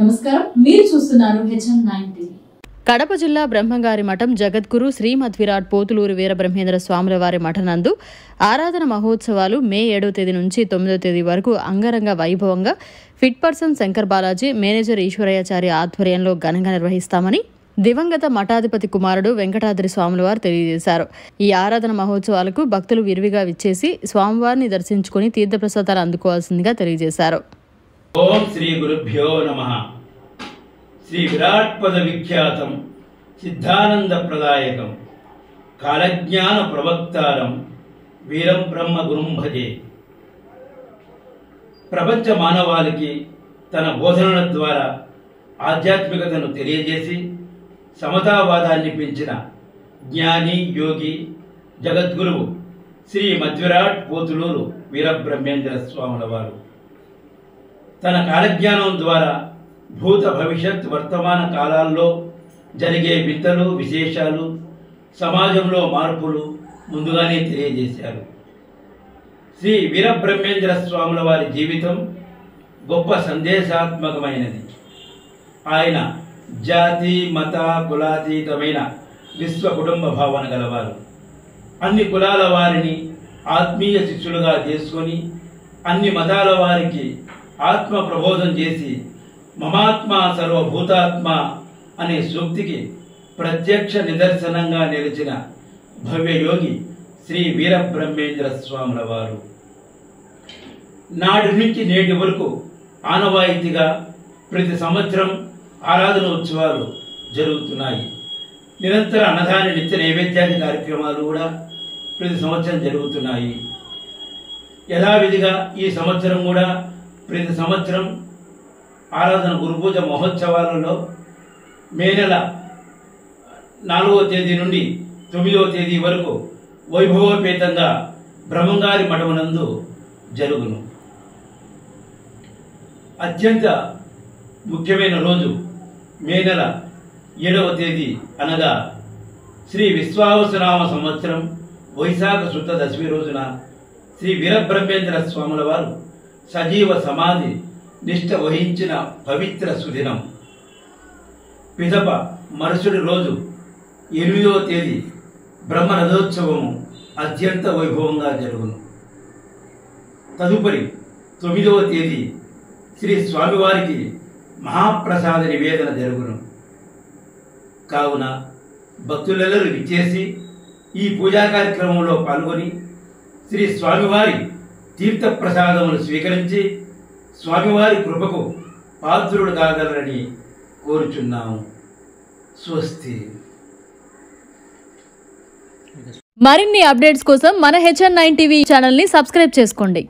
నమస్కారం, మీరు చూస్తున్నారు HN9 టీవీ. కడప జిల్లా బ్రహ్మంగారి మఠం జగద్గురు శ్రీమద్విరాట్ పోతులూరు వీరబ్రహ్మేంద్ర స్వాముల వారి మఠనందు ఆరాధన మహోత్సవాలు మే 7వ తేదీ నుంచి 9వ తేదీ వరకు అంగరంగ వైభవంగా fit person Shankar Balaji, manager Eshwarayachari ఆధ్వర్యంలో ఘనంగా నిర్వహిస్తామని దివంగత మఠాధిపతి కుమారుడు వెంకటాద్రి స్వాముల వారు తెలియజేశారు. ఈ ఆరాధన మహోత్సవాలకు భక్తులు విరివిగా విచ్చేసి స్వామివారిని దర్శించుకుని తీర్థప్రసాదాలు అందుకోవాల్సిందిగా తెలియజేశారు. ఓం శ్రీ గురుభ్యో నమః. శ్రీ విరాట్ పద విఖ్యాతం సిద్ధానంద ప్రదాయకం కాలజ్ఞాన ప్రవక్తారం వీరం బ్రహ్మ గురుం భజే. ప్రపంచ మానవాళికి తన బోధనల ద్వారా ఆధ్యాత్మికతను తెలియజేసి సమతావాదాన్ని పెంచిన జ్ఞాని యోగి జగద్గురువు శ్రీ మధ్విరాట్ పోతులూరు వీరబ్రహ్మేంద్ర స్వాముల వారు తన కాలజ్ఞానం ద్వారా భూత భవిష్యత్ వర్తమాన కాలాల్లో జరిగే వింతలు విశేషాలు, సమాజంలో మార్పులు ముందుగానే తెలియజేశారు. శ్రీ వీరబ్రహ్మేంద్ర స్వాముల వారి జీవితం గొప్ప సందేశాత్మకమైనది. ఆయన జాతి మత కులాతీతమైన విశ్వ కుటుంబ భావన గలవారు. అన్ని కులాల వారిని ఆత్మీయ శిష్యులుగా చేసుకొని అన్ని మతాల వారికి ఆత్మ ప్రబోధం చేసి మమాత్మ సర్వభూతాత్మ అనే సూక్తికి ప్రత్యక్ష నిదర్శనంగా నిలిచిన భవ్యయోగి శ్రీ వీరబ్రహ్మేంద్ర స్వాముల వారు నాటి నుంచి నేటి వరకు ఆనవాయితీగా ప్రతి సంవత్సరం ఆరాధన ఉత్సవాలు జరుగుతున్నాయి. నిరంతర అన్నదాన నిత్య నైవేద్యాది కార్యక్రమాలు కూడా ప్రతి సంవత్సరం జరుగుతున్నాయి. యథావిధిగా ఈ సంవత్సరం కూడా ప్రతి సంవత్సరం ఆరాధన గురుపూజ మహోత్సవాలలో మే నెల 4వ తేదీ నుండి 9వ తేదీ వరకు వైభవోపేతంగా బ్రహ్మంగారి మఠమునందు జరుగును. అత్యంత ముఖ్యమైన రోజు మే నెల 7వ తేదీ అనగా శ్రీ విశ్వావసునామ సంవత్సరం వైశాఖ శుద్ధ దశమి రోజున శ్రీ వీరబ్రహ్మేంద్ర స్వాముల వారు సజీవ సమాధి నిష్ఠ వహించిన పవిత్ర సుదినం. పిదప మరుసటి రోజు 8వ తేదీ బ్రహ్మ రథోత్సవము అత్యంత వైభవంగా జరుగును. తదుపరి 9వ తేదీ శ్రీ స్వామివారికి మహాప్రసాద నివేదన జరుగును. కావున భక్తులెల్లరూ విచ్చేసి ఈ పూజా కార్యక్రమంలో పాల్గొని శ్రీ స్వామివారి తీర్థ ప్రసాదములు స్వీకరించి స్వామివారి కృపకు పాత్రుడు కాగలరని కోరుచున్నాము. స్వస్తి. మరిన్ని అప్డేట్స్ కోసం మన HN9 టీవీ ఛానల్ ని సబ్స్క్రైబ్ చేసుకోండి.